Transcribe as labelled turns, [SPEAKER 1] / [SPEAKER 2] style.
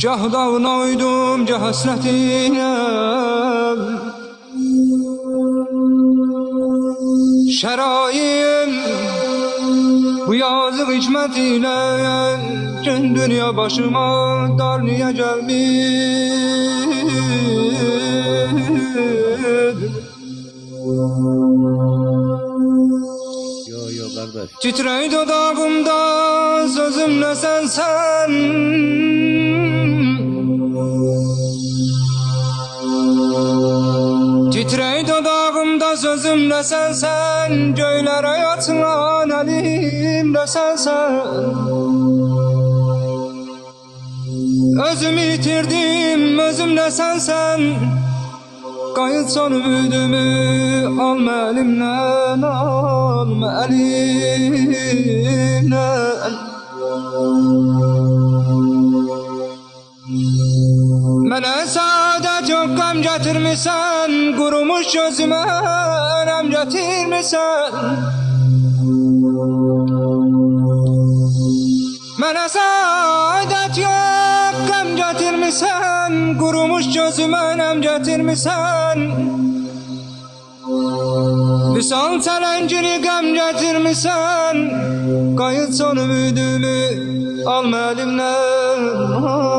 [SPEAKER 1] Gah dağına uydum, gah həsrətinə. Şərayim bu yazıq hikmət ilə gün dünya başıma dar niyə gəlmir?
[SPEAKER 2] Yo kardeş.
[SPEAKER 1] Titrey dodağımda sözümle sen. Titrey dodağımda sözümle sen. Göylere yatılan elimle sen. Özümü yitirdim, özümle sen. Qayıt son ümidimi, alma elimden, alma elimden. Mənə saadet yok qəm gətirmisən, qurumuş gözümə ələm gətirmisən. Mənə saadet yok qəm gətirmisən, qurumuş gözümə ələm gətirmisən. Visal çələngini qəm gətirmisən, qayıt son ümidimi, alma elimdən.